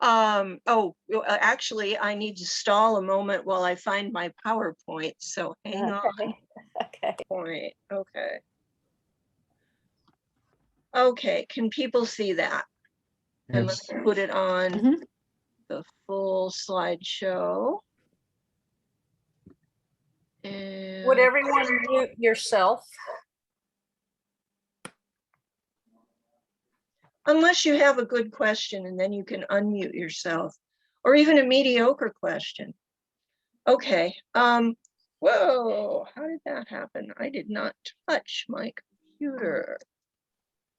Actually, I need to stall a moment while I find my PowerPoint, so hang on. Okay. Point. Okay. Okay, can people see that? And let's put it on the full slideshow. And Would everyone mute yourself? unless you have a good question, and then you can unmute yourself, or even a mediocre question. Okay. Whoa, how did that happen? I did not touch my computer.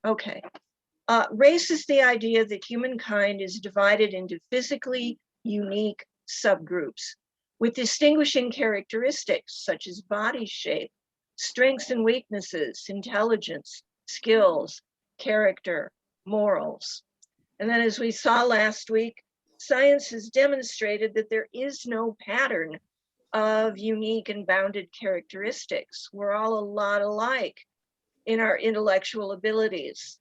Okay. Race is the idea that humankind is divided into physically unique subgroups with distinguishing characteristics such as body shape, strengths and weaknesses, intelligence, skills, character, morals. And then, as we saw last week, science has demonstrated that there is no pattern of unique and bounded characteristics. We're all a lot alike in our intellectual abilities.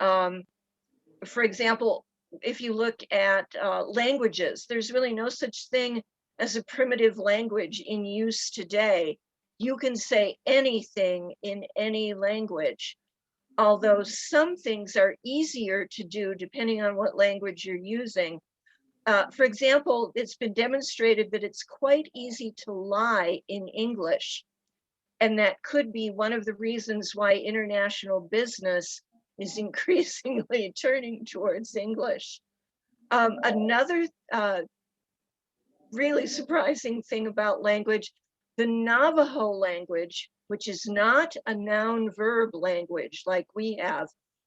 For example, if you look at languages, there's really no such thing as a primitive language in use today. You can say anything in any language, although some things are easier to do depending on what language you're using. For example, it's been demonstrated that it's quite easy to lie in English. And that could be one of the reasons why international business is increasingly turning towards English. Another really surprising thing about language, the Navajo language, which is not a noun verb language like we have,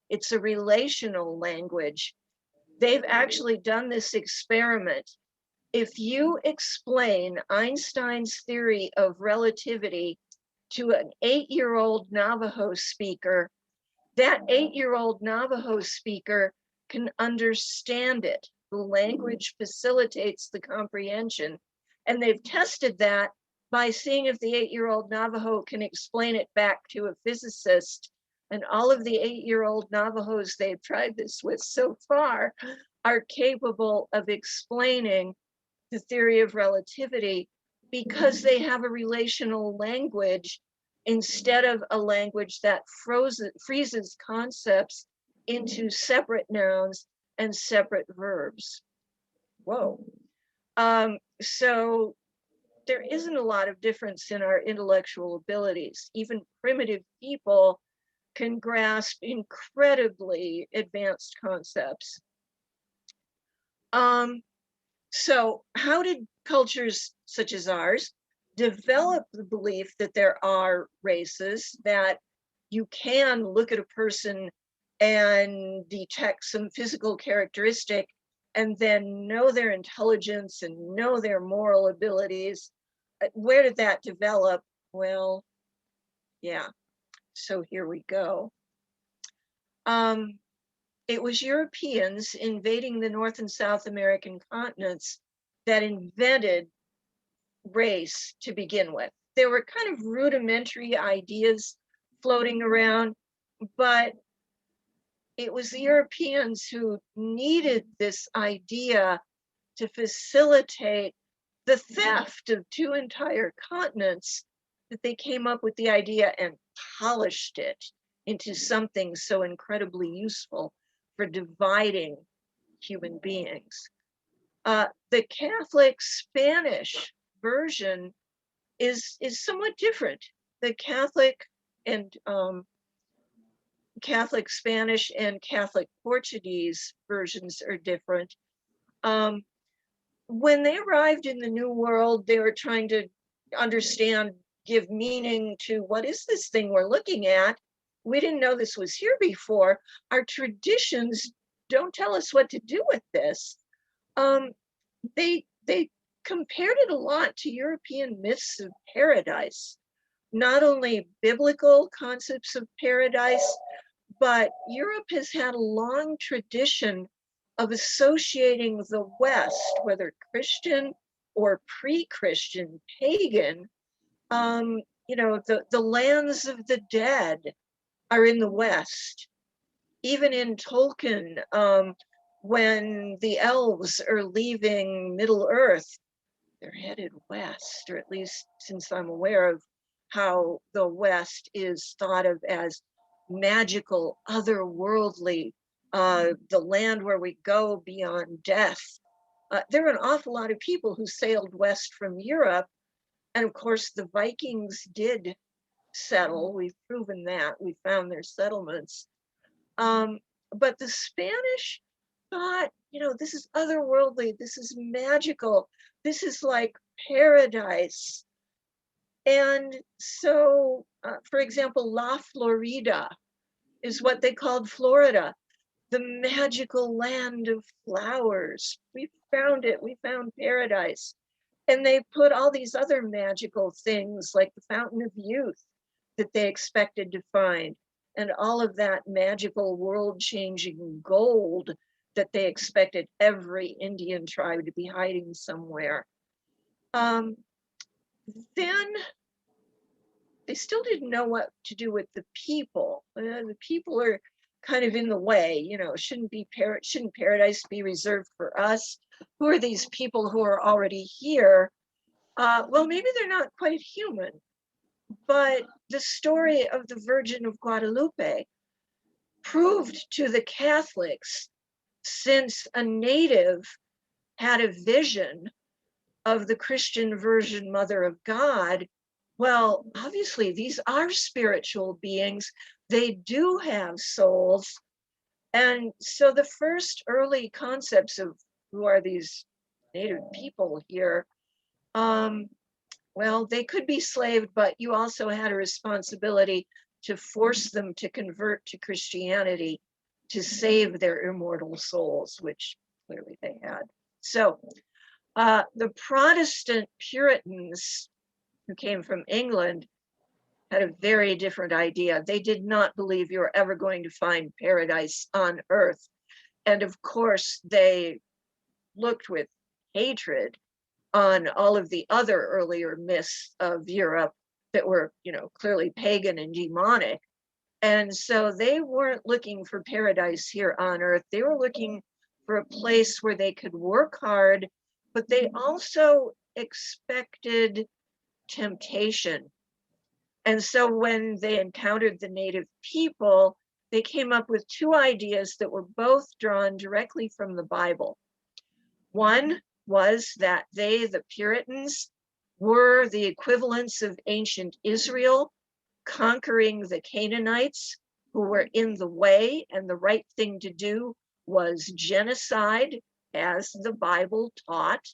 it's a relational language. They've actually done this experiment. If you explain Einstein's theory of relativity to an 8-year-old Navajo speaker, that 8-year-old Navajo speaker can understand it. The language facilitates the comprehension. And they've tested that by seeing if the 8-year-old Navajo can explain it back to a physicist. And all of the 8-year-old Navajos they've tried this with so far are capable of explaining the theory of relativity because they have a relational language instead of a language that freezes concepts into separate nouns and separate verbs. Whoa. So there isn't a lot of difference in our intellectual abilities. Even primitive people can grasp incredibly advanced concepts. So how did cultures such as ours develop the belief that there are races, that you can look at a person and detect some physical characteristic and then know their intelligence and know their moral abilities? Where did that develop? Well, yeah, so here we go. It was Europeans invading the North and South American continents that invented race to begin with. There were kind of rudimentary ideas floating around, but it was the Europeans who needed this idea to facilitate the theft of 2 entire continents that they came up with the idea and polished it into something so incredibly useful for dividing human beings. The Catholic Spanish version is somewhat different. The Catholic and Catholic Spanish and Catholic Portuguese versions are different. When they arrived in the New World, they were trying to understand, give meaning to what is this thing we're looking at? We didn't know this was here before. Our traditions don't tell us what to do with this. They compared it a lot to European myths of paradise, not only biblical concepts of paradise, but Europe has had a long tradition of associating the West, whether Christian or pre-Christian, pagan, the lands of the dead are in the West. Even in Tolkien, when the elves are leaving Middle Earth, they're headed west, or at least since I'm aware of how the West is thought of as magical, otherworldly, the land where we go beyond death. There are an awful lot of people who sailed west from Europe. And of course, the Vikings did settle. We've proven that. We found their settlements. But the Spanish thought, this is otherworldly, this is magical, this is like paradise. And so, for example, La Florida is what they called Florida, the magical land of flowers. We found it, we found paradise. And they put all these other magical things like the Fountain of Youth that they expected to find, and all of that magical world-changing gold that they expected every Indian tribe to be hiding somewhere. Then they still didn't know what to do with the people. The people are kind of in the way, shouldn't paradise be reserved for us? Who are these people who are already here? Well, maybe they're not quite human, but the story of the Virgin of Guadalupe proved to the Catholics, since a native had a vision of the Christian Virgin Mother of God, well, obviously these are spiritual beings. They do have souls. And so the first early concepts of who are these native people here, well, they could be slaved, but you also had a responsibility to force them to convert to Christianity to save their immortal souls, which clearly they had. So the Protestant Puritans who came from England had a very different idea. They did not believe you were ever going to find paradise on earth. And of course, they looked with hatred on all of the other earlier myths of Europe that were, clearly pagan and demonic. And so they weren't looking for paradise here on earth. They were looking for a place where they could work hard, but they also expected temptation. And so when they encountered the native people, they came up with two ideas that were both drawn directly from the Bible. One was that they, the Puritans, were the equivalents of ancient Israel, conquering the Canaanites who were in the way, and the right thing to do was genocide, as the Bible taught.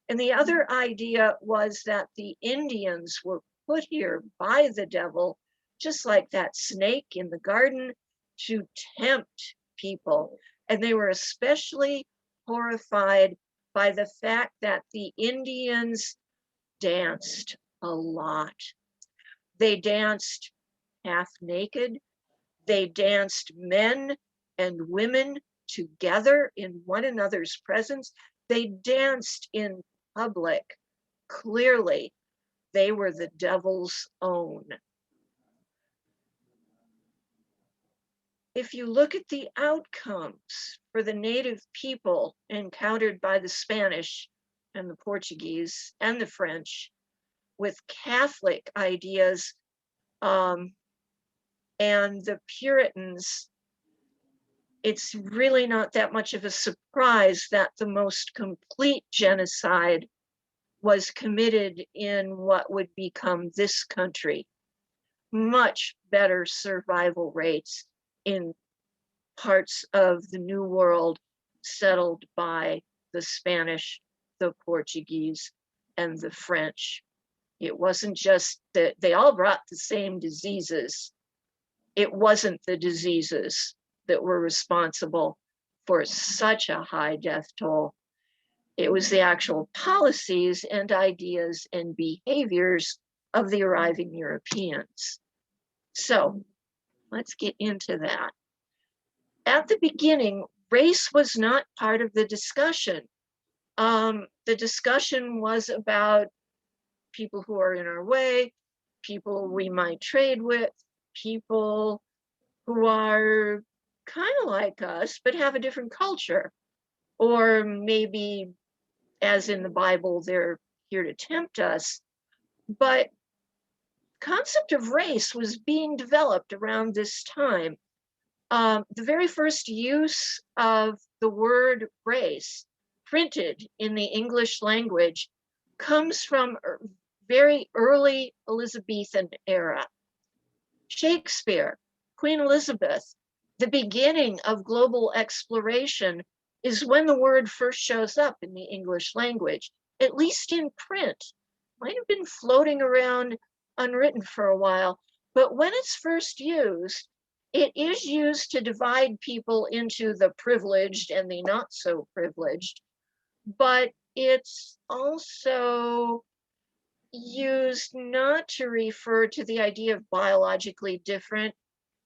And the other idea was that the Indians were put here by the devil, just like that snake in the garden, to tempt people. And they were especially horrified by the fact that the Indians danced a lot. They danced half naked. They danced men and women together in one another's presence. They danced in public. Clearly, they were the devil's own. If you look at the outcomes for the native people encountered by the Spanish and the Portuguese and the French with Catholic ideas and the Puritans, it's really not that much of a surprise that the most complete genocide was committed in what would become this country. Much better survival rates in parts of the New World settled by the Spanish, the Portuguese, and the French. It wasn't just that they all brought the same diseases. It wasn't the diseases that were responsible for such a high death toll. It was the actual policies and ideas and behaviors of the arriving Europeans. So let's get into that. At the beginning, race was not part of the discussion. The discussion was about people who are in our way, people we might trade with, people who are kind of like us, but have a different culture. Or maybe, as in the Bible, they're here to tempt us. But concept of race was being developed around this time. The very first use of the word race printed in the English language comes from very early Elizabethan era. Shakespeare, Queen Elizabeth, the beginning of global exploration is when the word first shows up in the English language, at least in print. Might have been floating around unwritten for a while, but when it's first used, it is used to divide people into the privileged and the not so privileged, but it's also used not to refer to the idea of biologically different.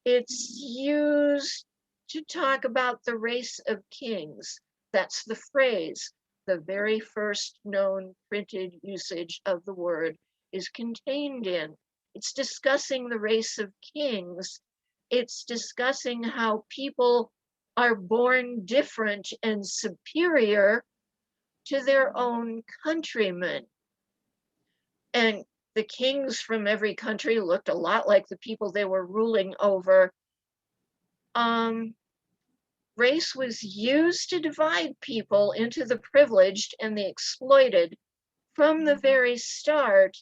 It's used to talk about the race of kings. That's the phrase. The very first known printed usage of the word is contained in. It's discussing the race of kings. It's discussing how people are born different and superior to their own countrymen. And the kings from every country looked a lot like the people they were ruling over. Race was used to divide people into the privileged and the exploited from the very start,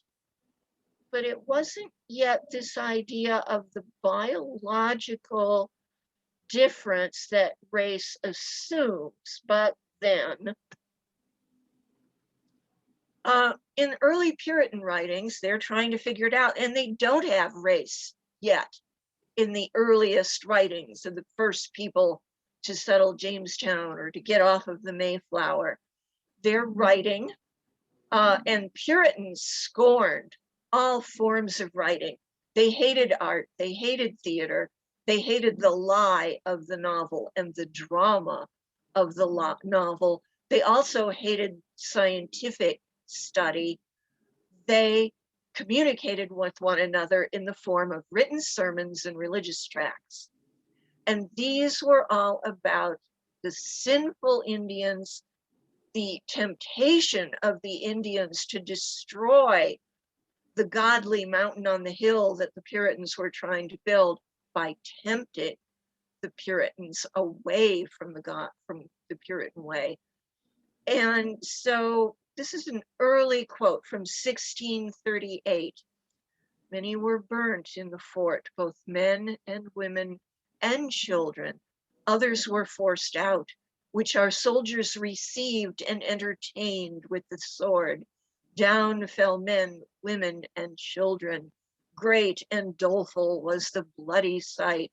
but it wasn't yet this idea of the biological difference that race assumes. But then, in early Puritan writings, they're trying to figure it out, and they don't have race yet in the earliest writings of the first people to settle Jamestown or to get off of the Mayflower. They're writing, and Puritans scorned all forms of writing. They hated art, they hated theater, they hated the lie of the novel and the drama of the novel. They also hated scientific study. They communicated with one another in the form of written sermons and religious tracts. And these were all about the sinful Indians, the temptation of the Indians to destroy the godly mountain on the hill that the Puritans were trying to build by tempting the Puritans away from the Puritan way. And so this is an early quote from 1638. Many were burnt in the fort, both men and women and children. Others were forced out, which our soldiers received and entertained with the sword. Down fell men, women, and children. Great and doleful was the bloody sight.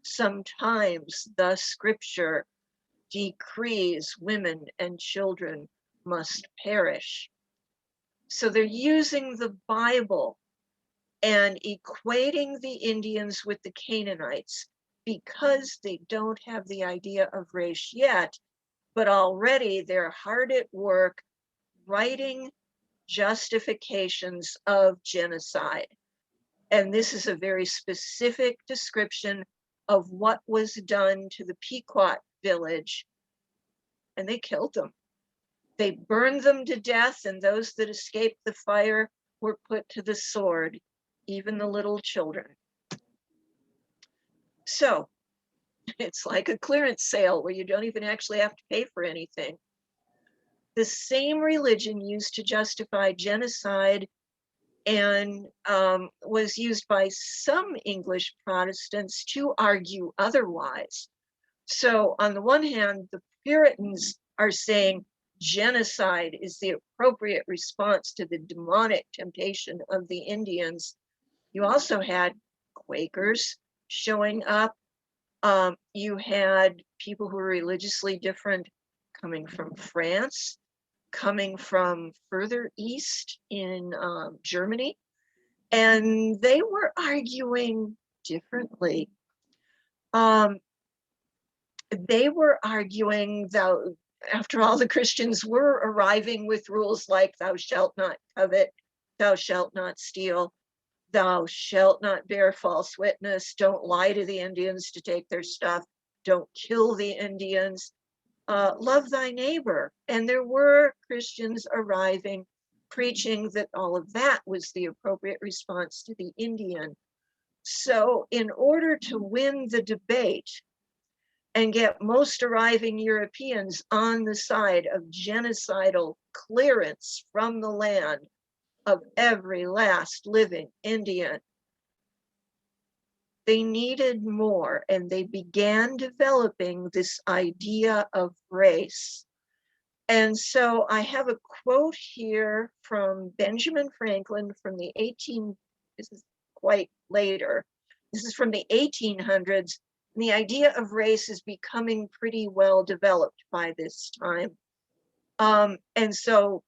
Sometimes the scripture decrees women and children must perish. So they're using the Bible and equating the Indians with the Canaanites because they don't have the idea of race yet, but already they're hard at work writing justifications of genocide. And this is a very specific description of what was done to the Pequot village, and they killed them. They burned them to death, and those that escaped the fire were put to the sword, even the little children. So it's like a clearance sale where you don't even actually have to pay for anything. The same religion used to justify genocide and was used by some English Protestants to argue otherwise. So on the one hand, the Puritans are saying genocide is the appropriate response to the demonic temptation of the Indians. You also had Quakers showing up. You had people who were religiously different coming from France, coming from further east in Germany, and they were arguing differently. They were arguing that, after all, the Christians were arriving with rules like thou shalt not covet, thou shalt not steal, thou shalt not bear false witness, don't lie to the Indians to take their stuff, don't kill the Indians, love thy neighbor. And there were Christians arriving, preaching that all of that was the appropriate response to the Indian. So in order to win the debate and get most arriving Europeans on the side of genocidal clearance from the land of every last living Indian, they needed more, and they began developing this idea of race. And so I have a quote here from Benjamin Franklin from this is quite later, this is from the 1800s. And the idea of race is becoming pretty well developed by this time. And so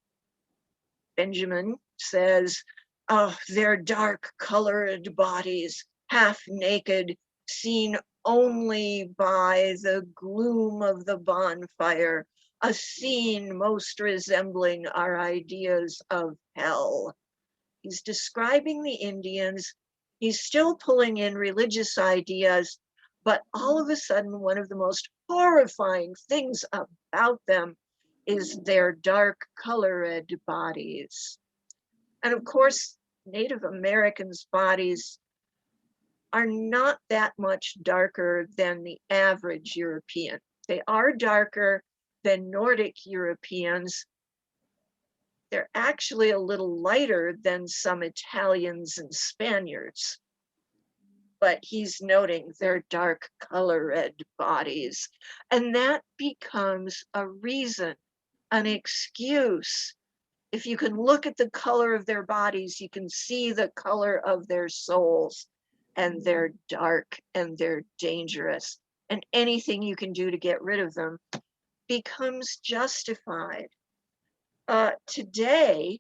Benjamin says, oh, their dark colored bodies, half naked, seen only by the gloom of the bonfire, a scene most resembling our ideas of hell. He's describing the Indians. He's still pulling in religious ideas, but all of a sudden, one of the most horrifying things about them is their dark colored bodies. And of course, Native Americans' bodies are not that much darker than the average European. They are darker than Nordic Europeans. They're actually a little lighter than some Italians and Spaniards. But he's noting their dark colored bodies. And that becomes a reason, an excuse. If you can look at the color of their bodies, you can see the color of their souls, and they're dark and they're dangerous. And anything you can do to get rid of them becomes justified. Today,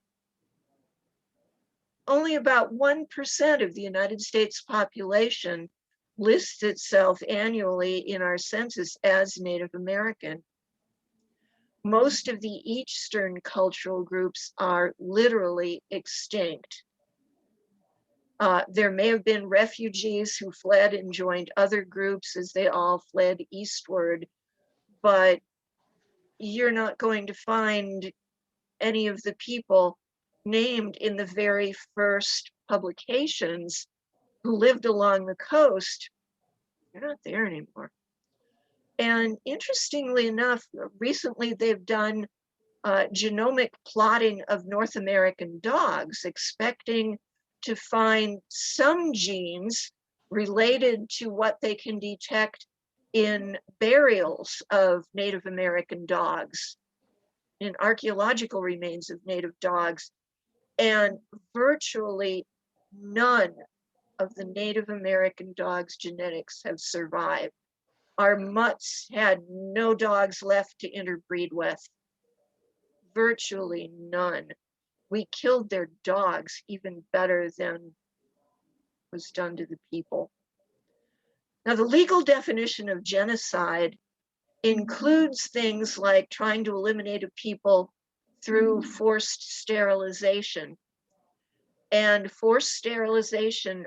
only about 1% of the United States population lists itself annually in our census as Native American. Most of the Eastern cultural groups are literally extinct. There may have been refugees who fled and joined other groups as they all fled eastward, but you're not going to find any of the people named in the very first publications who lived along the coast. They're not there anymore. And interestingly enough, recently they've done genomic plotting of North American dogs, expecting to find some genes related to what they can detect in burials of Native American dogs, in archaeological remains of Native dogs. And virtually none of the Native American dogs' genetics have survived. Our mutts had no dogs left to interbreed with. Virtually none. We killed their dogs even better than was done to the people. Now, the legal definition of genocide includes things like trying to eliminate a people through forced sterilization. And forced sterilization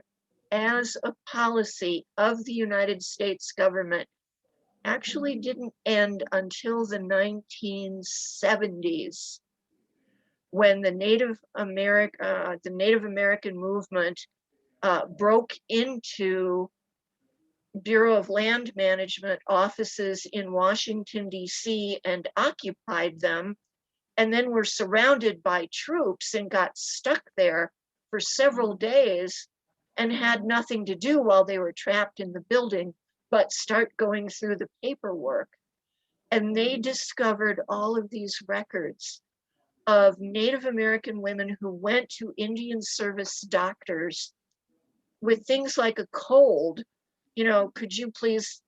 as a policy of the United States government actually didn't end until the 1970s, when the Native American movement broke into Bureau of Land Management offices in Washington, D.C. and occupied them, and then were surrounded by troops and got stuck there for several days and had nothing to do while they were trapped in the building but start going through the paperwork. And they discovered all of these records of Native American women who went to Indian service doctors with things like a cold. Could you please,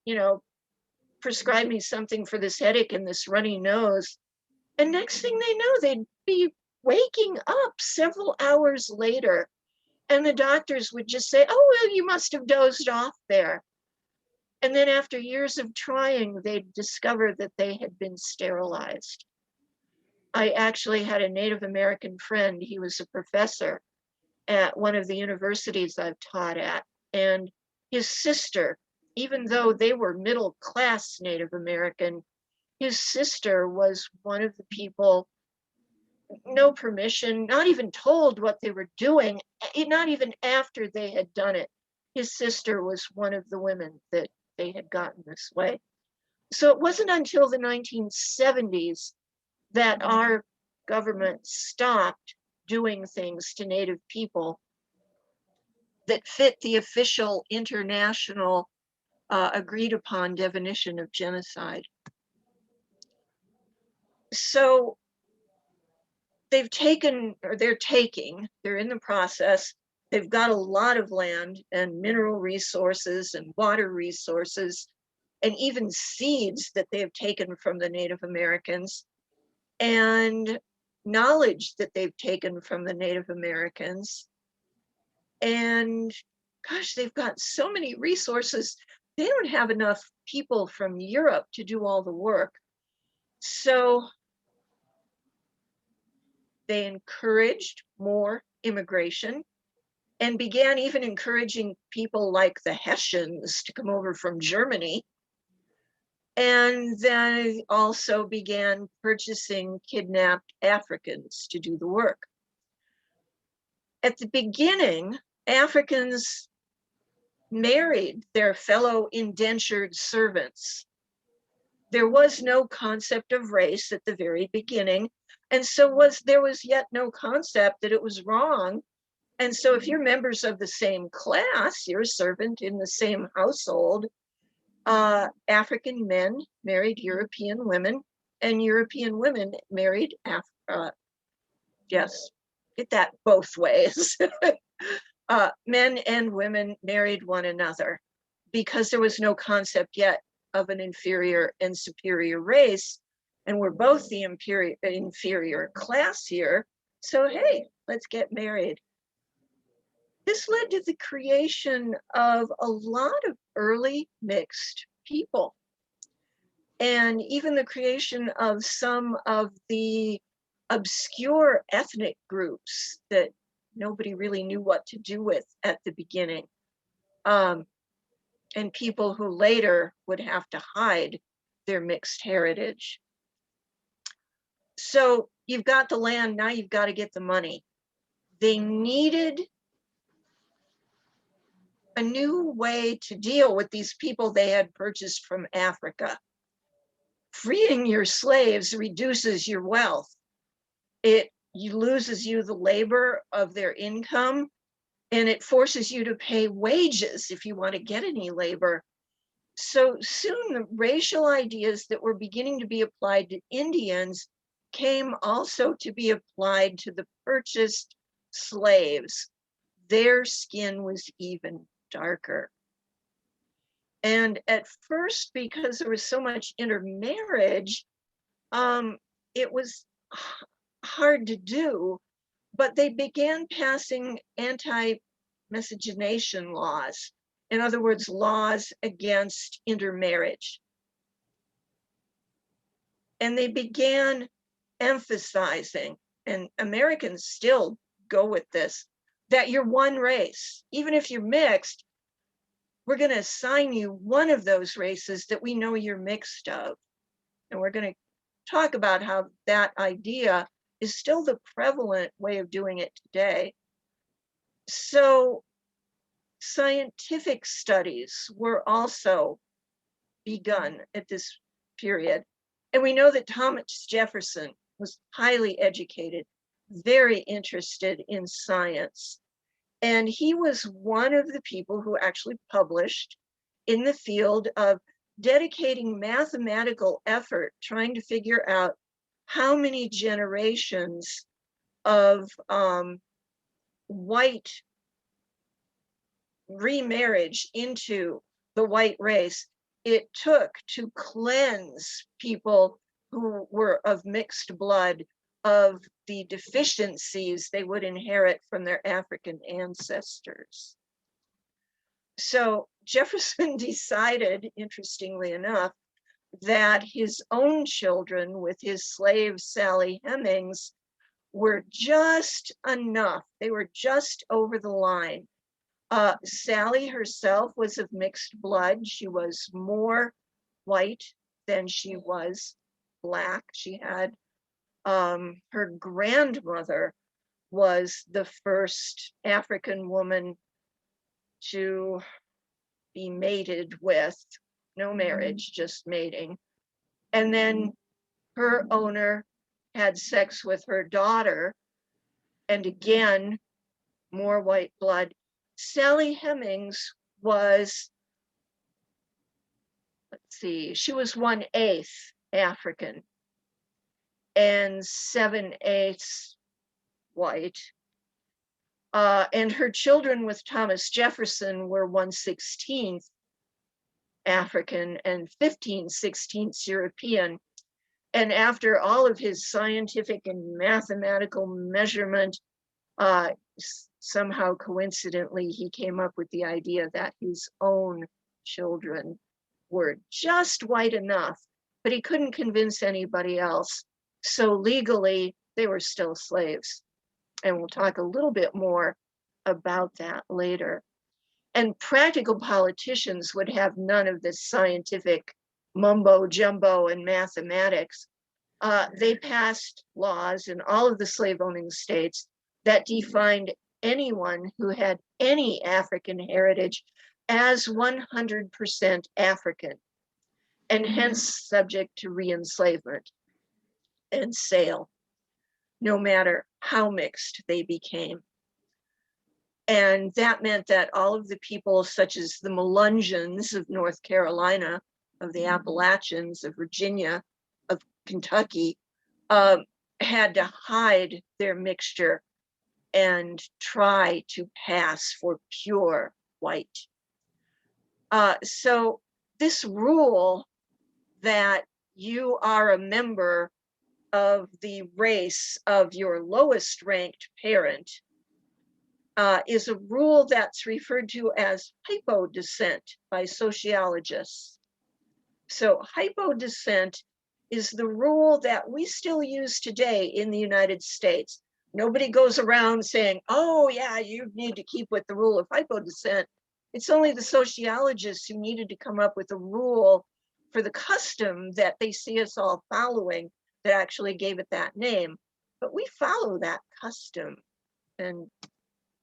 prescribe me something for this headache and this runny nose? And next thing they know, they'd be waking up several hours later. And the doctors would just say, oh, well, you must have dozed off there. And then after years of trying, they'd discover that they had been sterilized. I actually had a Native American friend. He was a professor at one of the universities I've taught at. And his sister even though they were middle class Native American, his sister was one of the people, no permission, not even told what they were doing, not even after they had done it. His sister was one of the women that they had gotten this way. So it wasn't until the 1970s that our government stopped doing things to Native people that fit the official international agreed upon definition of genocide. So they've taken, or they're in the process, they've got a lot of land and mineral resources and water resources and even seeds that they have taken from the Native Americans and knowledge that they've taken from the Native Americans. And gosh, they've got so many resources. They don't have enough people from Europe to do all the work. So they encouraged more immigration and began even encouraging people like the Hessians to come over from Germany. And then also began purchasing kidnapped Africans to do the work. At the beginning, Africans married their fellow indentured servants. There was no concept of race at the very beginning. And so there was yet no concept that it was wrong. And so if you're members of the same class, you're a servant in the same household, African men married European women and European women married yes, get that both ways. Men and women married one another because there was no concept yet of an inferior and superior race. And we're both the inferior class here. So, hey, let's get married. This led to the creation of a lot of early mixed people. And even the creation of some of the obscure ethnic groups that nobody really knew what to do with at the beginning. And people who later would have to hide their mixed heritage. So you've got the land, now you've got to get the money. They needed a new way to deal with these people they had purchased from Africa. Freeing your slaves reduces your wealth. It loses you the labor of their income, and it forces you to pay wages if you want to get any labor. So soon the racial ideas that were beginning to be applied to Indians came also to be applied to the purchased slaves. Their skin was even darker. And at first, because there was so much intermarriage, it was hard to do, but they began passing anti-miscegenation laws. In other words, laws against intermarriage. And they began emphasizing, and Americans still go with this, that you're one race. Even if you're mixed, we're going to assign you one of those races that we know you're mixed of. And we're going to talk about how that idea is still the prevalent way of doing it today. So scientific studies were also begun at this period. And we know that Thomas Jefferson was highly educated, very interested in science. And he was one of the people who actually published in the field of dedicating mathematical effort, trying to figure out how many generations of white remarriage into the white race it took to cleanse people who were of mixed blood of the deficiencies they would inherit from their African ancestors. So Jefferson decided, interestingly enough, that his own children with his slave Sally Hemings were just enough. They were just over the line Sally herself was of mixed blood. She was more white than she was black. She had her grandmother was the first African woman to be mated with, no marriage, just mating. And then her owner had sex with her daughter, and again, more white blood. Sally Hemings was, let's see, she was 1/8 African and 7/8 white. And her children with Thomas Jefferson were 1/16 African and 15/16 European. And after all of his scientific and mathematical measurement, somehow coincidentally, he came up with the idea that his own children were just white enough, but he couldn't convince anybody else. So legally, they were still slaves. And we'll talk a little bit more about that later. And practical politicians would have none of this scientific mumbo jumbo and mathematics. They passed laws in all of the slave owning states that defined anyone who had any African heritage as 100% African, and hence subject to re-enslavement and sale, no matter how mixed they became. And that meant that all of the people, such as the Melungeons of North Carolina, of the Appalachians, of Virginia, of Kentucky, had to hide their mixture and try to pass for pure white. So this rule that you are a member of the race of your lowest ranked parent is a rule that's referred to as hypodescent by sociologists. So hypodescent is the rule that we still use today in the United States. Nobody goes around saying, oh yeah, you need to keep with the rule of hypodescent. It's only the sociologists who needed to come up with a rule for the custom that they see us all following that actually gave it that name. But we follow that custom. And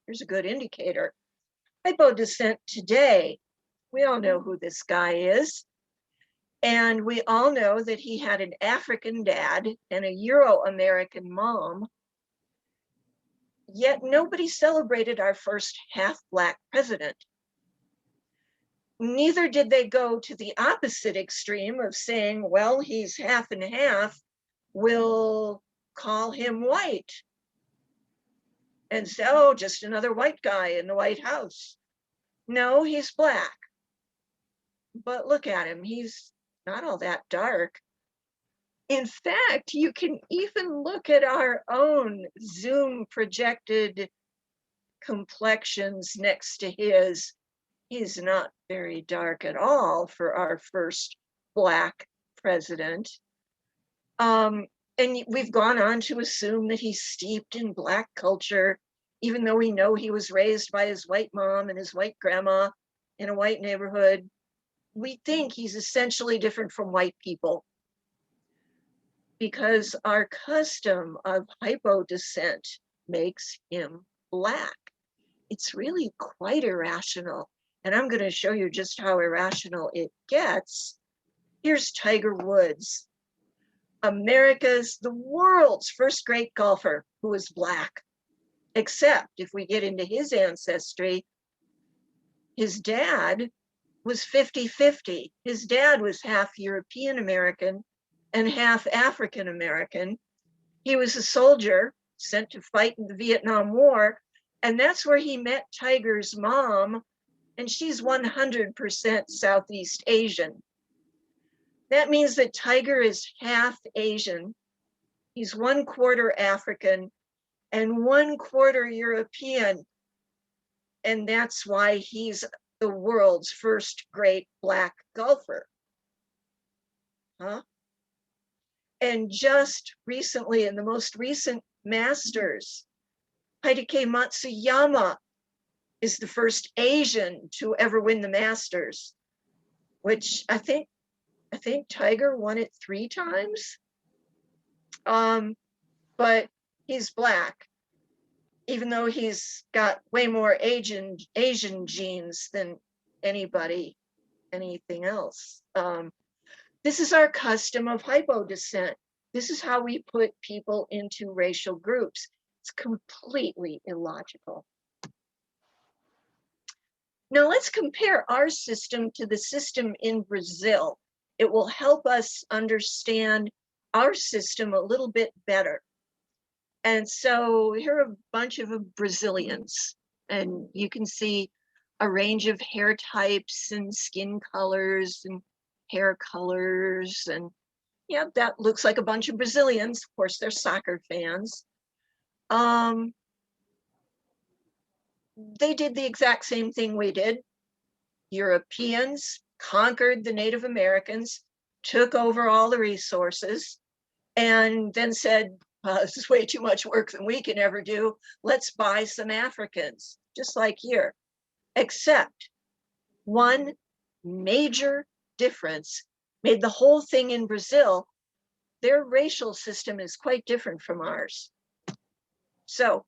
here's a good indicator. Hypodescent today, we all know who this guy is. And we all know that he had an African dad and a Euro-American mom. Yet nobody celebrated our first half-Black president. Neither did they go to the opposite extreme of saying, well, he's half and half, we'll call him white. And say, oh, just another white guy in the White House. No, he's Black. But look at him, he's not all that dark. In fact, you can even look at our own Zoom projected complexions next to his. He's not very dark at all for our first Black president. And we've gone on to assume that he's steeped in Black culture, even though we know he was raised by his white mom and his white grandma in a white neighborhood. We think he's essentially different from white people because our custom of hypodescent makes him Black. It's really quite irrational. And I'm going to show you just how irrational it gets. Here's Tiger Woods, the world's first great golfer who was Black. Except if we get into his ancestry, his dad was 50-50. His dad was half European American and half African American. He was a soldier sent to fight in the Vietnam War, and that's where he met Tiger's mom, and she's 100% Southeast Asian. That means that Tiger is half Asian. He's 1/4 African and 1/4 European. And that's why he's the world's first great Black golfer. Huh? And just recently, in the most recent Masters, Hideki Matsuyama is the first Asian to ever win the Masters, which I think Tiger won it 3 times. But he's black, even though he's got way more Asian genes than anything else. This is our custom of hypodescent. This is how we put people into racial groups. It's completely illogical. Now let's compare our system to the system in Brazil. It will help us understand our system a little bit better. And so here are a bunch of Brazilians, and you can see a range of hair types and skin colors and hair colors. And yeah, that looks like a bunch of Brazilians. Of course, they're soccer fans. They did the exact same thing we did. Europeans conquered the Native Americans, took over all the resources, and then said, this is way too much work than we can ever do. Let's buy some Africans, just like here. Except one major difference made the whole thing in Brazil. Their racial system is quite different from ours. So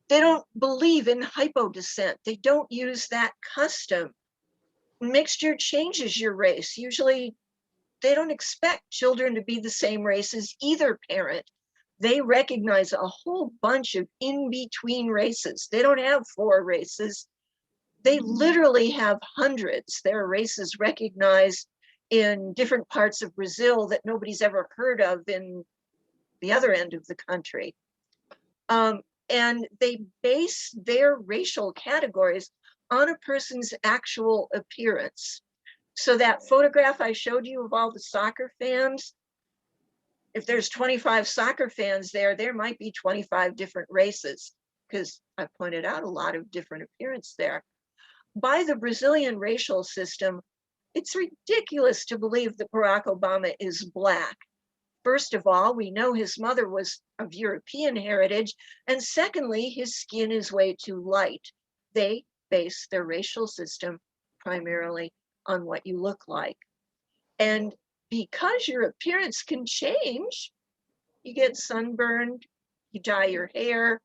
they don't believe in hypodescent. They don't use that custom. Mixture changes your race. Usually they don't expect children to be the same race as either parent. They recognize a whole bunch of in-between races. They don't have 4 races. They literally have hundreds. There are races recognized in different parts of Brazil that nobody's ever heard of in the other end of the country. And they base their racial categories on a person's actual appearance. So that photograph I showed you of all the soccer fans, if there's 25 soccer fans there, there might be 25 different races, because I pointed out a lot of different appearance there. By the Brazilian racial system, it's ridiculous to believe that Barack Obama is black. First of all, we know his mother was of European heritage, and secondly, his skin is way too light. They base their racial system primarily on what you look like. And because your appearance can change, you get sunburned, you dye your hair,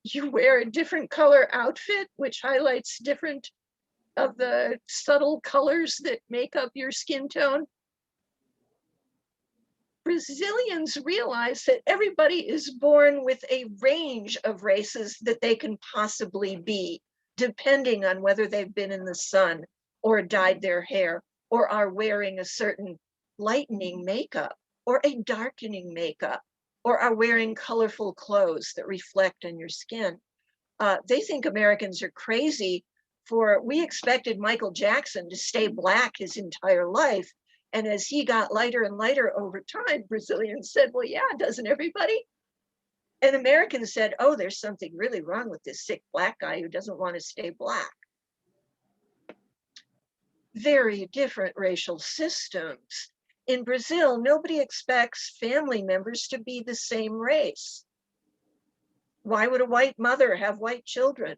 you wear a different color outfit, which highlights different of the subtle colors that make up your skin tone. Brazilians realize that everybody is born with a range of races that they can possibly be, depending on whether they've been in the sun or dyed their hair or are wearing a certain lightening makeup or a darkening makeup or are wearing colorful clothes that reflect on your skin. They think Americans are crazy we expected Michael Jackson to stay black his entire life. And as he got lighter and lighter over time, Brazilians said, well, yeah, doesn't everybody? And Americans said, oh, there's something really wrong with this sick black guy who doesn't want to stay black. Very different racial systems. In Brazil, nobody expects family members to be the same race. Why would a white mother have white children?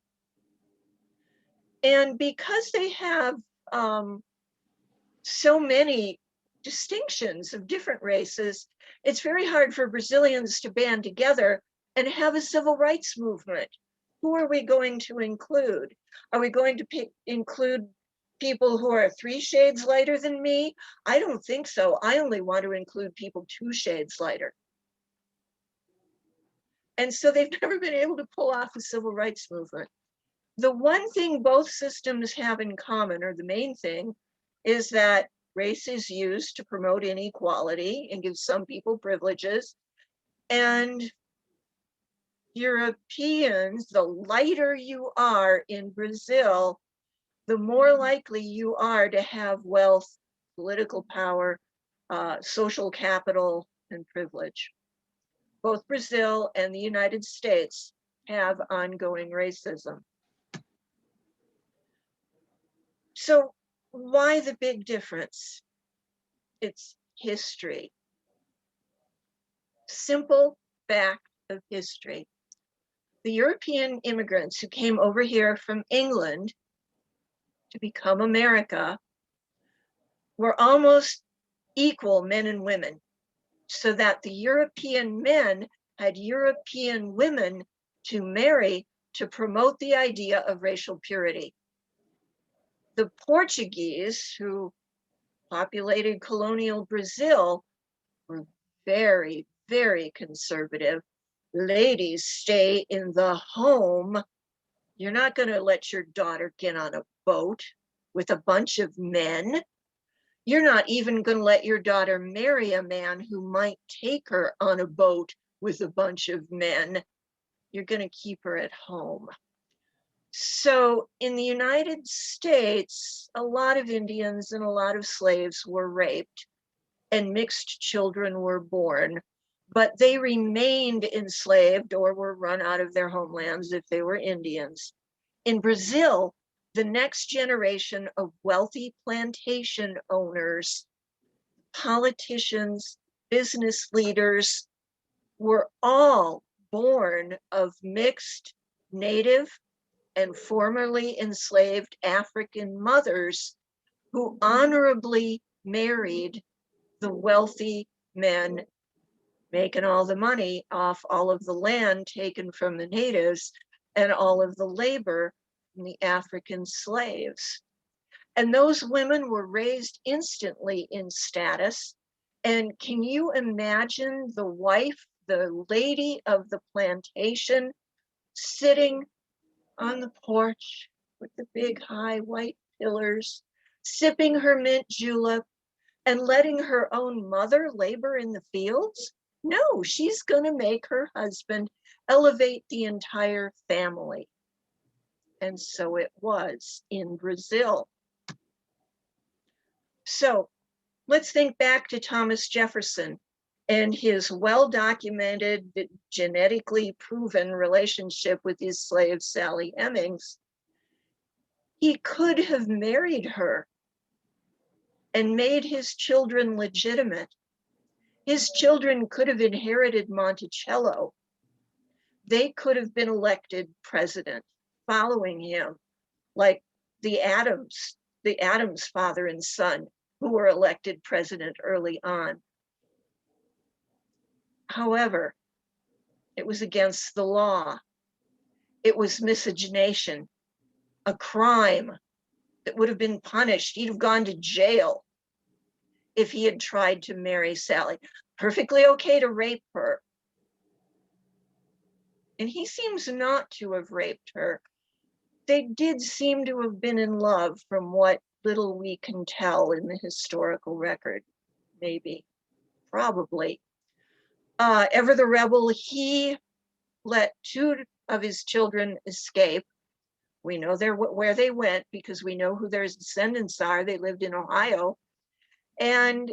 And because they have so many distinctions of different races, it's very hard for Brazilians to band together and have a civil rights movement. Who are we going to include? Are we going to include people who are 3 shades lighter than me? I don't think so. I only want to include people 2 shades lighter. And so they've never been able to pull off a civil rights movement. The one thing both systems have in common, or the main thing, is that race is used to promote inequality and give some people privileges. And Europeans, the lighter you are in Brazil, the more likely you are to have wealth, political power, social capital, and privilege. Both Brazil and the United States have ongoing racism. So why the big difference? It's history. Simple fact of history. the European immigrants who came over here from England to become America were almost equal, men and women, so that the European men had European women to marry to promote the idea of racial purity. The Portuguese, who populated colonial Brazil, were very, very conservative. Ladies, stay in the home. You're not going to let your daughter get on a boat with a bunch of men. You're not even going to let your daughter marry a man who might take her on a boat with a bunch of men. You're going to keep her at home. So in the United States, a lot of Indians and a lot of slaves were raped and mixed children were born, but they remained enslaved or were run out of their homelands if they were Indians. In Brazil, the next generation of wealthy plantation owners, politicians, business leaders were all born of mixed native and formerly enslaved African mothers who honorably married the wealthy men making all the money off all of the land taken from the natives and all of the labor from the African slaves. And those women were raised instantly in status. And can you imagine the wife, the lady of the plantation, sitting on the porch with the big high white pillars, sipping her mint julep and letting her own mother labor in the fields? No, she's going to make her husband elevate the entire family. And so it was in Brazil. So let's think back to Thomas Jefferson and his well-documented, genetically proven relationship with his slave, Sally Hemings. He could have married her and made his children legitimate. His children could have inherited Monticello. They could have been elected president following him, like the Adams father and son, who were elected president early on. However, it was against the law. It was miscegenation, a crime that would have been punished. He'd have gone to jail if he had tried to marry Sally. Perfectly okay to rape her. And he seems not to have raped her. They did seem to have been in love from what little we can tell in the historical record. Maybe, probably. Ever the rebel, he let two of his children escape. We know where they went because we know who their descendants are. They lived in Ohio. And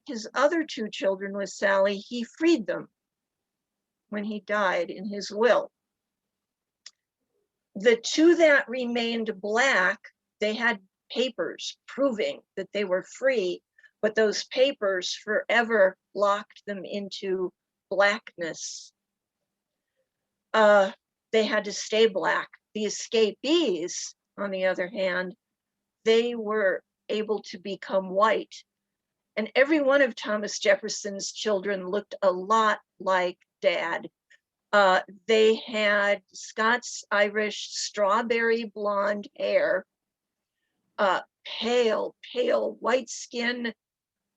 his other two children with Sally, he freed them when he died in his will. The two that remained Black, they had papers proving that they were free, but those papers forever locked them into Blackness. They had to stay Black. The escapees, on the other hand, they were able to become white. And every one of Thomas Jefferson's children looked a lot like Dad. They had Scots-Irish strawberry blonde hair, pale white skin,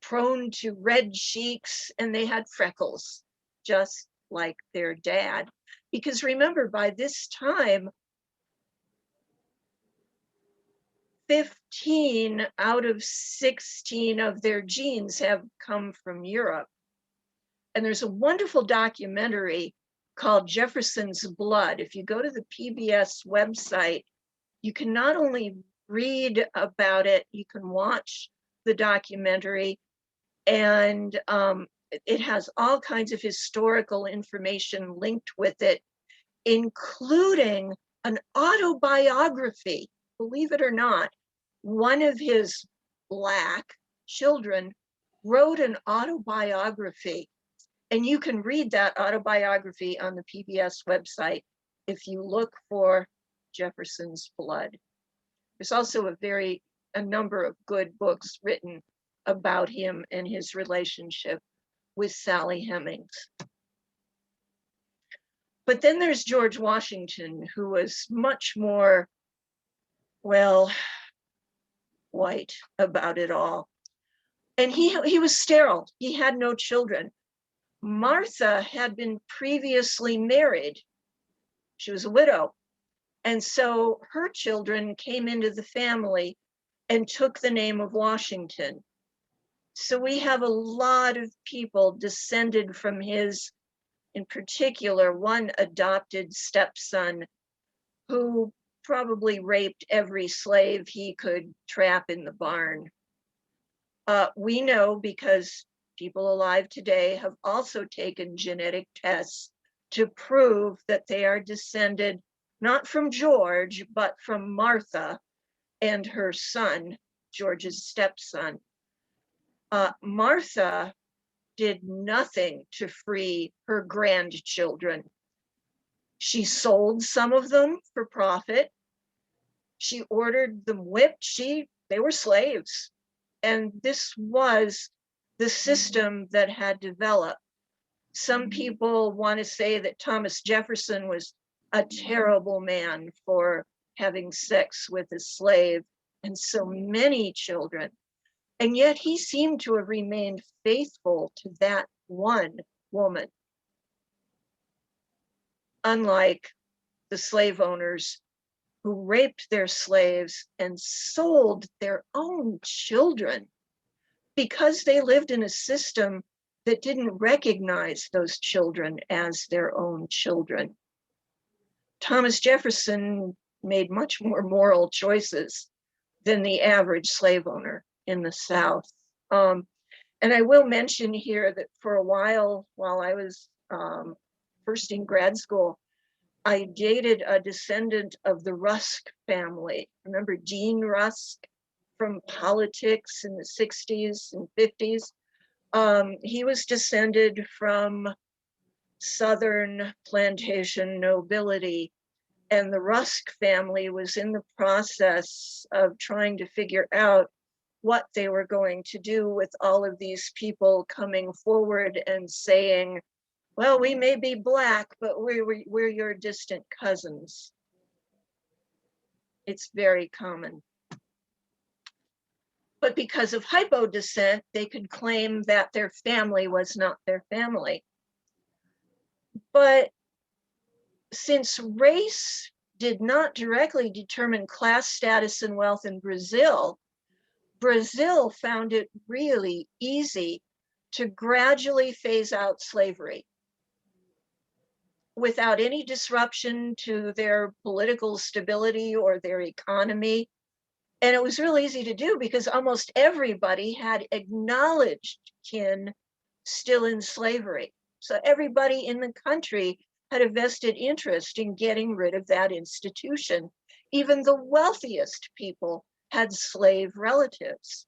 prone to red cheeks, and they had freckles, just like their dad. Because remember, by this time, 15 out of 16 of their genes have come from Europe. And there's a wonderful documentary called Jefferson's Blood. If you go to the PBS website, you can not only read about it, you can watch the documentary, and it has all kinds of historical information linked with it, including an autobiography. Believe it or not, one of his Black children wrote an autobiography, and you can read that autobiography on the PBS website. if you look for Jefferson's blood. There's also a number of good books written about him and his relationship with Sally Hemings. But then there's George Washington, who was much more, well, white about it all. And he was sterile. He had no children. Martha had been previously married. She was a widow. And so her children came into the family and took the name of Washington. So we have a lot of people descended from his, in particular, one adopted stepson who probably raped every slave he could trap in the barn. We know because people alive today have also taken genetic tests to prove that they are descended not from George, but from Martha and her son, George's stepson. Martha did nothing to free her grandchildren. She sold some of them for profit. She ordered them whipped. They were slaves. And this was the system that had developed. Some people want to say that Thomas Jefferson was a terrible man for having sex with a slave and so many children. And yet he seemed to have remained faithful to that one woman. Unlike the slave owners who raped their slaves and sold their own children because they lived in a system that didn't recognize those children as their own children. Thomas Jefferson made much more moral choices than the average slave owner in the South. And I will mention here that for a while I was first in grad school, I dated a descendant of the Rusk family. Remember Dean Rusk from politics in the 60s and 50s? He was descended from Southern plantation nobility, and the Rusk family was in the process of trying to figure out what they were going to do with all of these people coming forward and saying, well, we may be Black, but we're your distant cousins. It's very common. But because of hypodescent, they could claim that their family was not their family. But since race did not directly determine class status and wealth in Brazil, Brazil found it really easy to gradually phase out slavery without any disruption to their political stability or their economy. And it was real easy to do because almost everybody had acknowledged kin still in slavery. So everybody in the country had a vested interest in getting rid of that institution. Even the wealthiest people had slave relatives.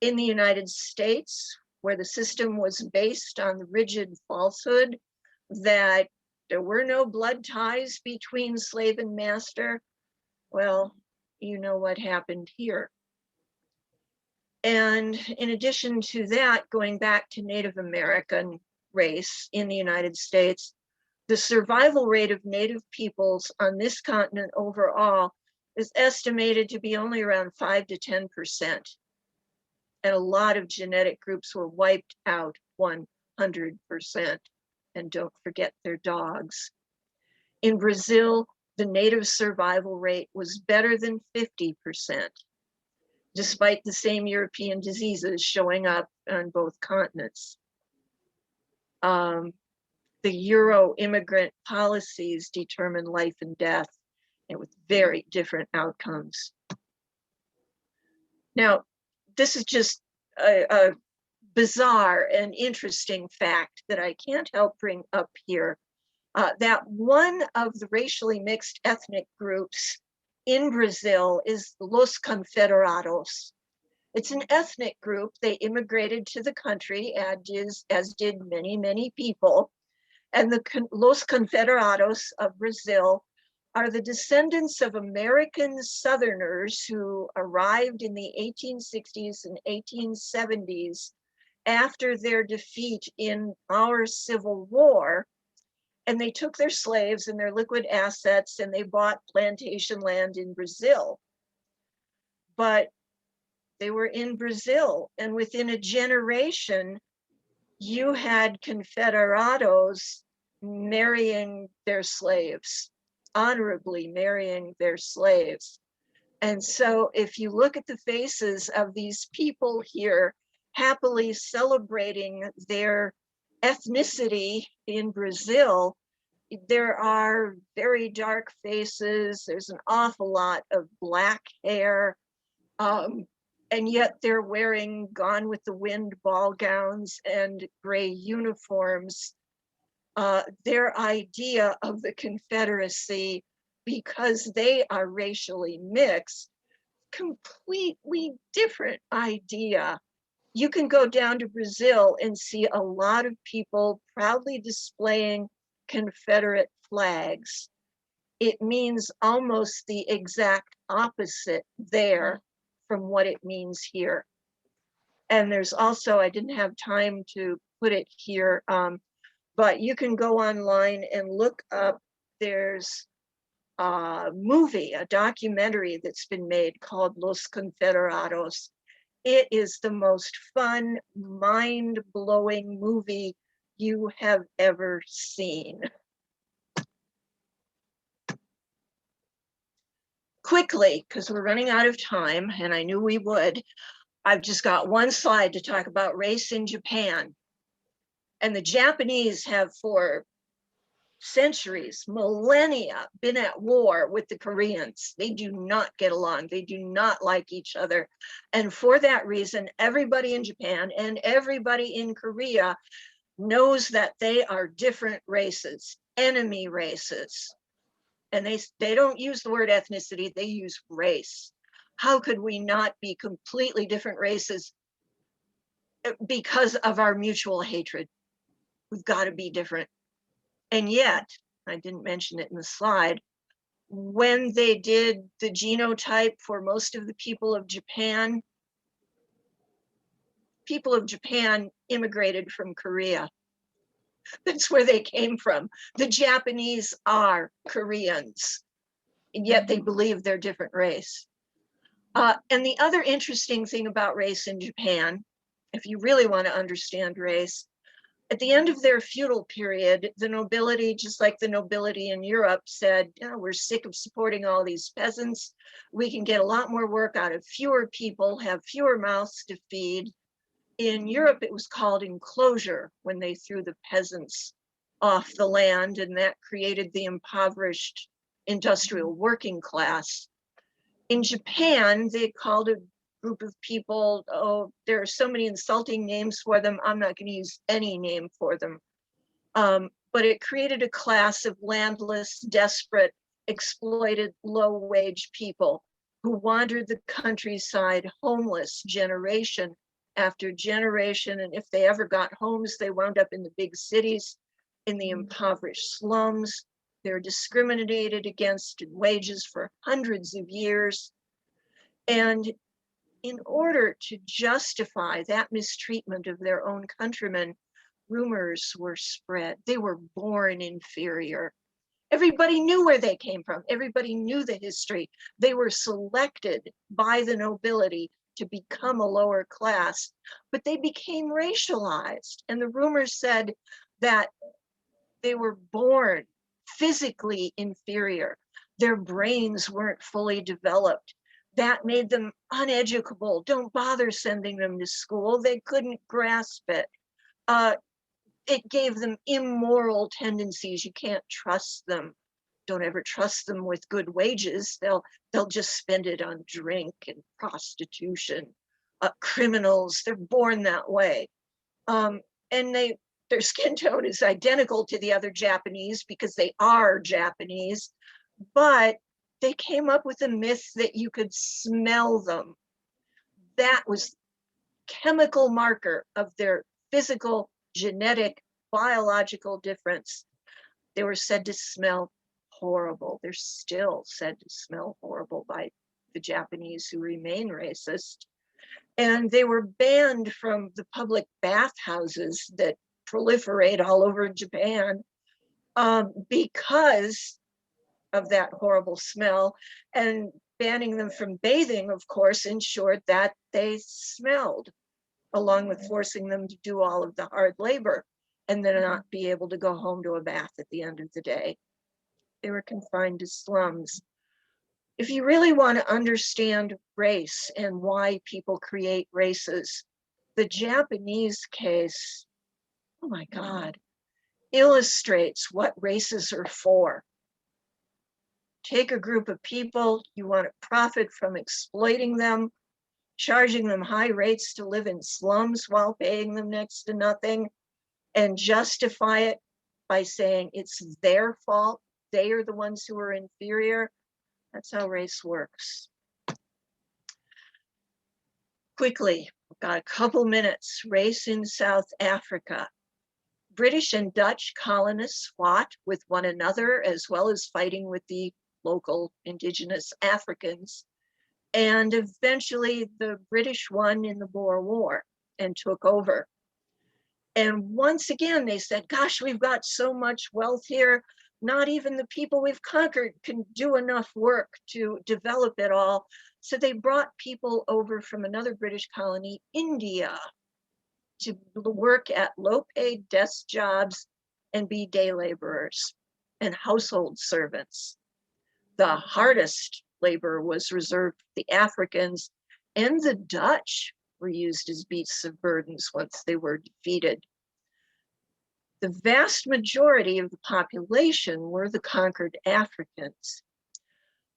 In the United States, where the system was based on the rigid falsehood that there were no blood ties between slave and master, well, you know what happened here. And in addition to that, going back to Native American race in the United States, the survival rate of Native peoples on this continent overall is estimated to be only around 5 to 10%. And a lot of genetic groups were wiped out 100%. And don't forget their dogs. In Brazil, the native survival rate was better than 50%, despite the same European diseases showing up on both continents. The Euro immigrant policies determine life and death, and with very different outcomes. Now, this is just a bizarre and interesting fact that I can't help bring up here, that one of the racially mixed ethnic groups in Brazil is Los Confederados. It's an ethnic group. They immigrated to the country, as did many, many people. And the Los Confederados of Brazil are the descendants of American Southerners who arrived in the 1860s and 1870s after their defeat in our Civil War. And they took their slaves and their liquid assets and they bought plantation land in Brazil. But they were in Brazil, and within a generation, you had Confederados marrying their slaves, honorably marrying their slaves. And so if you look at the faces of these people here, happily celebrating their ethnicity in Brazil, there are very dark faces. There's an awful lot of black hair. And yet they're wearing Gone with the Wind ball gowns and gray uniforms. Their idea of the Confederacy, because they are racially mixed, completely different idea. You can go down to Brazil and see a lot of people proudly displaying Confederate flags. It means almost the exact opposite there from what it means here. And there's also, I didn't have time to put it here, but you can go online and look up, there's a movie, a documentary that's been made called Los Confederados. It is the most fun, mind-blowing movie you have ever seen. Quickly, because we're running out of time, and I knew we would, I've just got one slide to talk about race in Japan. And the Japanese have for centuries, millennia, been at war with the Koreans. They do not get along. They do not like each other. And for that reason, everybody in Japan and everybody in Korea knows that they are different races, enemy races. And they don't use the word ethnicity, they use race. How could we not be completely different races because of our mutual hatred? We've got to be different. And yet, I didn't mention it in the slide, when they did the genotype for most of the people of Japan immigrated from Korea. That's where they came from. The Japanese are Koreans, and yet they believe they're different race. And the other interesting thing about race in Japan, if you really want to understand race, at the end of their feudal period, the nobility, just like the nobility in Europe, said, oh, we're sick of supporting all these peasants. We can get a lot more work out of fewer people, have fewer mouths to feed. In Europe, it was called enclosure when they threw the peasants off the land, and that created the impoverished industrial working class. In Japan, they called a group of people, oh, there are so many insulting names for them, I'm not going to use any name for them. But it created a class of landless, desperate, exploited, low-wage people who wandered the countryside homeless generation after generation. And if they ever got homes, they wound up in the big cities, in the impoverished slums. They're discriminated against in wages for hundreds of years. And in order to justify that mistreatment of their own countrymen, rumors were spread. They were born inferior. Everybody knew where they came from. Everybody knew the history. They were selected by the nobility to become a lower class, but they became racialized. And the rumors said that they were born physically inferior. Their brains weren't fully developed. That made them uneducable. Don't bother sending them to school. They couldn't grasp it. It gave them immoral tendencies. You can't trust them. Don't ever trust them with good wages. They'll just spend it on drink and prostitution. Criminals, they're born that way. And their skin tone is identical to the other Japanese because they are Japanese, but they came up with a myth that you could smell them. That was chemical marker of their physical, genetic, biological difference. They were said to smell horrible. They're still said to smell horrible by the Japanese, who remain racist. And they were banned from the public bathhouses that proliferate all over Japan because of that horrible smell. And banning them from bathing, of course, ensured that they smelled, along with forcing them to do all of the hard labor and then not be able to go home to a bath at the end of the day. They were confined to slums. If you really want to understand race and why people create races, the Japanese case, oh my God, illustrates what races are for. Take a group of people, you want to profit from exploiting them, charging them high rates to live in slums while paying them next to nothing, and justify it by saying it's their fault, they are the ones who are inferior. That's how race works. Quickly, we've got a couple minutes. Race in South Africa. British and Dutch colonists fought with one another, as well as fighting with the local indigenous Africans. And eventually the British won in the Boer War and took over. And once again, they said, gosh, we've got so much wealth here. Not even the people we've conquered can do enough work to develop it all. So they brought people over from another British colony, India, to work at low-paid desk jobs and be day laborers and household servants. The hardest labor was reserved for the Africans, and the Dutch were used as beasts of burdens once they were defeated. The vast majority of the population were the conquered Africans.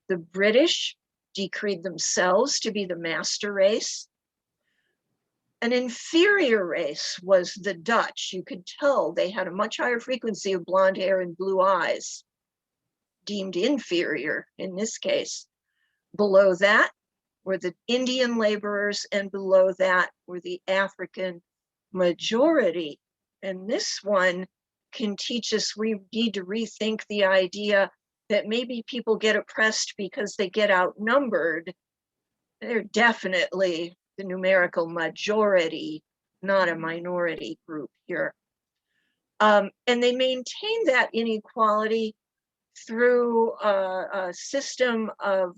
The British decreed themselves to be the master race. An inferior race was the Dutch. You could tell they had a much higher frequency of blonde hair and blue eyes, deemed inferior in this case. Below that were the Indian laborers, and below that were the African majority. And this one can teach us we need to rethink the idea that maybe people get oppressed because they get outnumbered. They're definitely the numerical majority, not a minority group here. And they maintain that inequality through a system of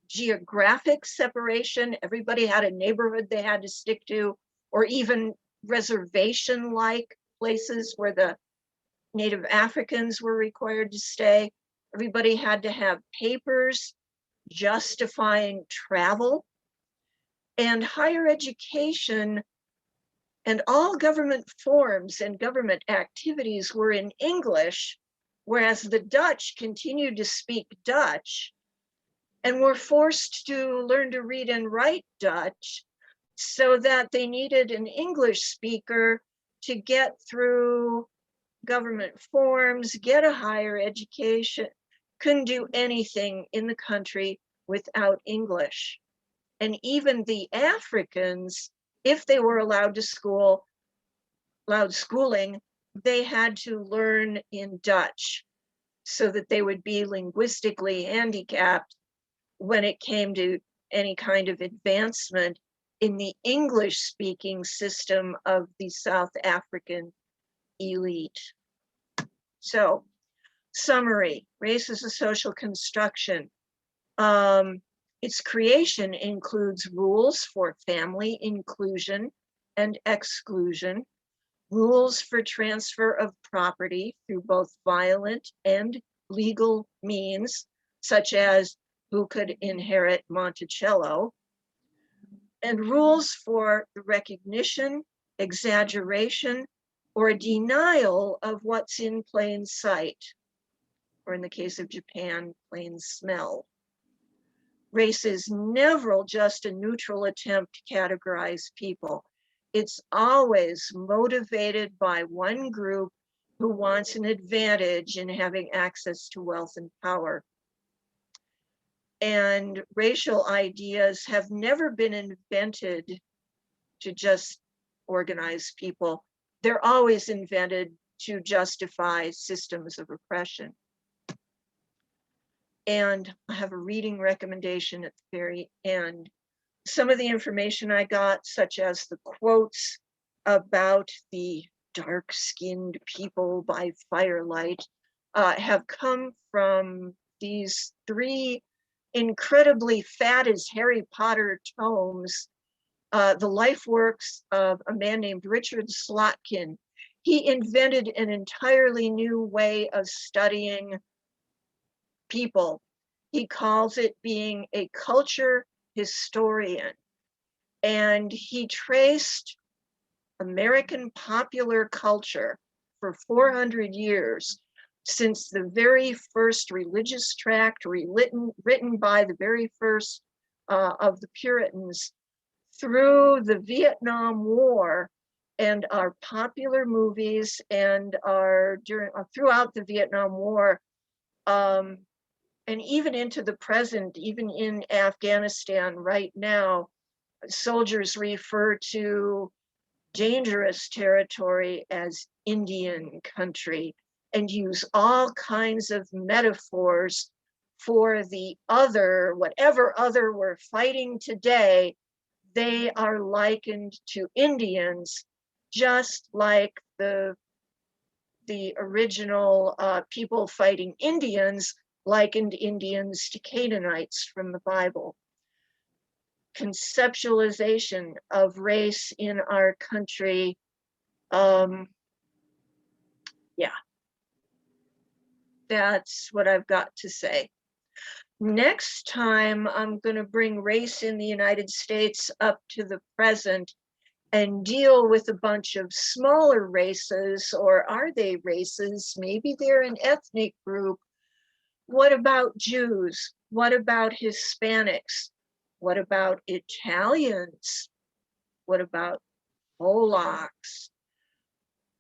geographic separation. Everybody had a neighborhood they had to stick to, or even reservation-like places where the Native Africans were required to stay. Everybody had to have papers justifying travel, and higher education and all government forms and government activities were in English, whereas the Dutch continued to speak Dutch and were forced to learn to read and write Dutch, so that they needed an English speaker to get through government forms, get a higher education, couldn't do anything in the country without English. And even the Africans, if they were allowed schooling, they had to learn in Dutch so that they would be linguistically handicapped when it came to any kind of advancement in the English-speaking system of the South African elite. So, summary, race is a social construction. Its creation includes rules for family inclusion and exclusion, rules for transfer of property through both violent and legal means, such as who could inherit Monticello, and rules for the recognition, exaggeration, or denial of what's in plain sight, or in the case of Japan, plain smell. Race is never just a neutral attempt to categorize people. It's always motivated by one group who wants an advantage in having access to wealth and power. And racial ideas have never been invented to just organize people. They're always invented to justify systems of oppression. And I have a reading recommendation at the very end. Some of the information I got, such as the quotes about the dark-skinned people by firelight, have come from these 3 incredibly fat as Harry Potter tomes, the life works of a man named Richard Slotkin. He invented an entirely new way of studying people. He calls it being a culture historian. And he traced American popular culture for 400 years, since the very first religious tract written by the very first of the Puritans, through the Vietnam War, and our popular movies, and throughout the Vietnam War, and even into the present, even in Afghanistan right now, soldiers refer to dangerous territory as Indian country, and use all kinds of metaphors for the other, whatever other we're fighting today. They are likened to Indians, just like the original people fighting Indians likened Indians to Canaanites from the Bible. Conceptualization of race in our country, yeah, that's what I've got to say. Next time, I'm going to bring race in the United States up to the present and deal with a bunch of smaller races, or are they races? Maybe they're an ethnic group. What about Jews? What about Hispanics? What about Italians? What about Polacks?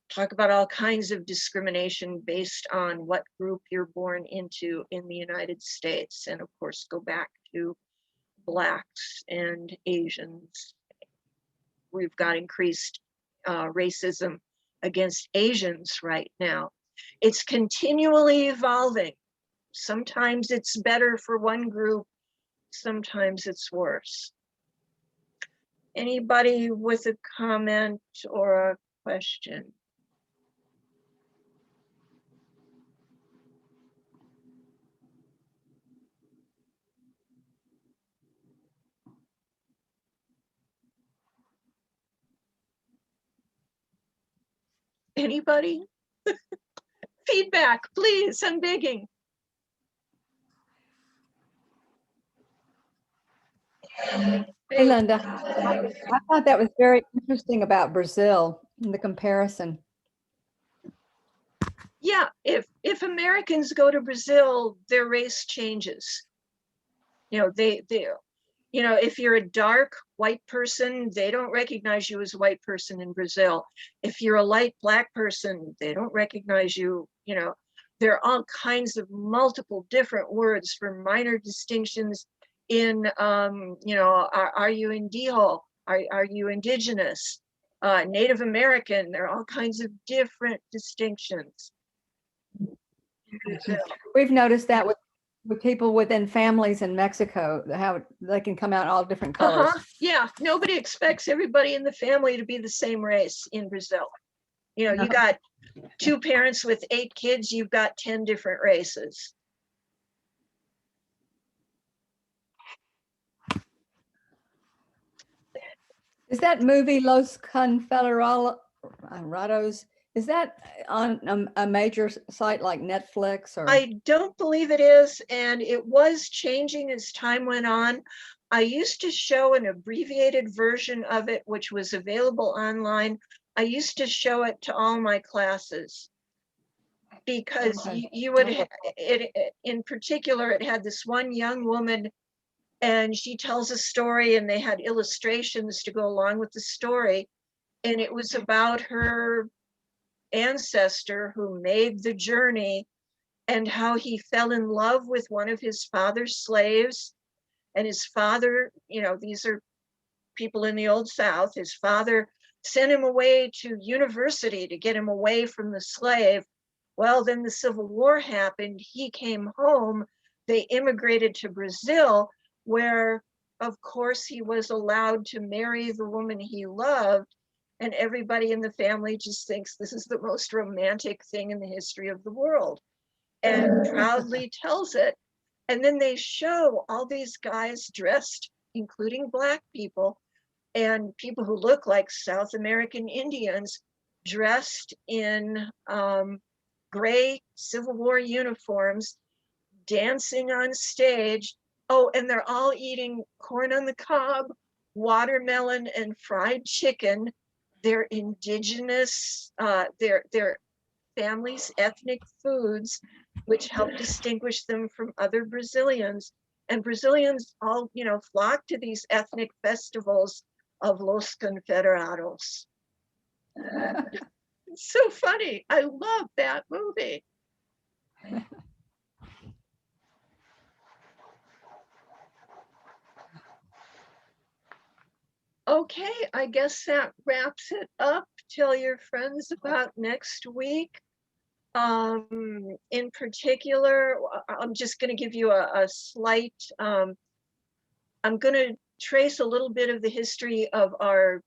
Talk about all kinds of discrimination based on what group you're born into in the United States. And of course, go back to Blacks and Asians. We've got increased racism against Asians right now. It's continually evolving. Sometimes it's better for one group, sometimes it's worse. Anybody with a comment or a question? Anybody? Feedback, please, I'm begging. Hey, Linda. I thought that was very interesting about Brazil and the comparison. Yeah, if Americans go to Brazil, their race changes. You know, if you're a dark white person, they don't recognize you as a white person in Brazil. If you're a light black person, they don't recognize you. You know, there are all kinds of multiple different words for minor distinctions in, are you Indijo? Are you indigenous? Native American? There are all kinds of different distinctions. We've noticed that with people within families in Mexico, how they can come out all different colors. Yeah, nobody expects everybody in the family to be the same race in Brazil. You know, you got 2 parents with 8 kids, you've got 10 different races. Is that movie Los Confederados, is that on a major site like Netflix? Or I don't believe it is, and it was changing as time went on. I used to show an abbreviated version of it, which was available online. I used to show it to all my classes because you would, in particular, it had this one young woman, and she tells a story, and they had illustrations to go along with the story. And it was about her ancestor who made the journey and how he fell in love with one of his father's slaves. And his father, these are people in the Old South, his father sent him away to university to get him away from the slave. Well, then the Civil War happened. He came home. They immigrated to Brazil, where, of course, he was allowed to marry the woman he loved. And everybody in the family just thinks this is the most romantic thing in the history of the world, and proudly tells it. And then they show all these guys dressed, including Black people and people who look like South American Indians, dressed in gray Civil War uniforms, dancing on stage. Oh, and they're all eating corn on the cob, watermelon, and fried chicken. They're indigenous, their families' ethnic foods, which help distinguish them from other Brazilians. And Brazilians all, flock to these ethnic festivals of Los Confederados. It's so funny. I love that movie. Okay, I guess that wraps it up. Tell your friends about next week. In particular, I'm just going to give you a slight, I'm going to trace a little bit of the history of our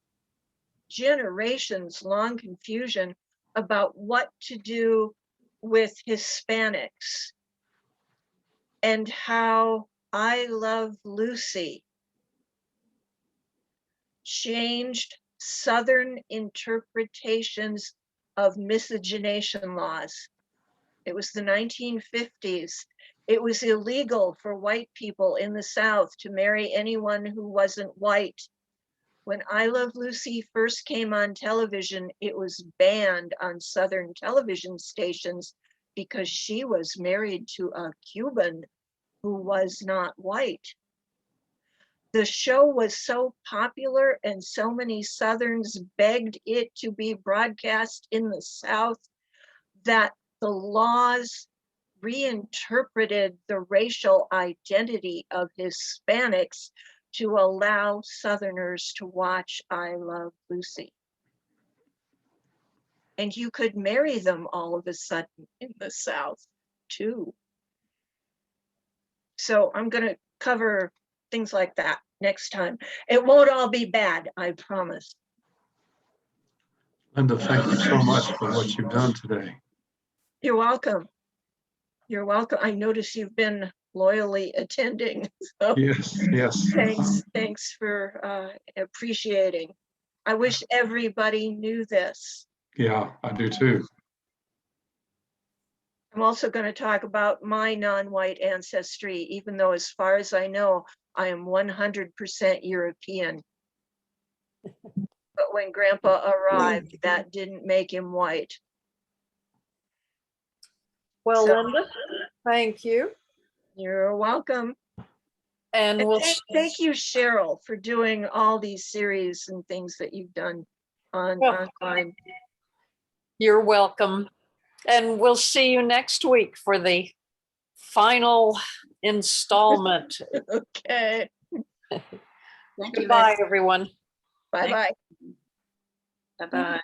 generations long confusion about what to do with Hispanics, and how I Love Lucy changed Southern interpretations of miscegenation laws. It was the 1950s. It was illegal for white people in the South to marry anyone who wasn't white. When I Love Lucy first came on television, it was banned on Southern television stations because she was married to a Cuban who was not white. The show was so popular and so many Southerns begged it to be broadcast in the South that the laws reinterpreted the racial identity of Hispanics to allow Southerners to watch I Love Lucy. And you could marry them all of a sudden in the South too. So I'm going to cover things like that next time. It won't all be bad, I promise. Linda, thank you so much for what you've done today. You're welcome. You're welcome. I notice you've been loyally attending. So Yes, yes. thanks for appreciating. I wish everybody knew this. Yeah, I do too. I'm also going to talk about my non-white ancestry, even though as far as I know, I am 100% European. But when Grandpa arrived, that didn't make him white. Well, So- Linda, thank you. You're welcome. And And we'll, thank you, Cheryl, for doing all these series and things that you've done Well- online. you're welcome. And we'll see you next week for the final installment. Okay. Thank you. Goodbye, everyone. Bye-bye. Bye-bye.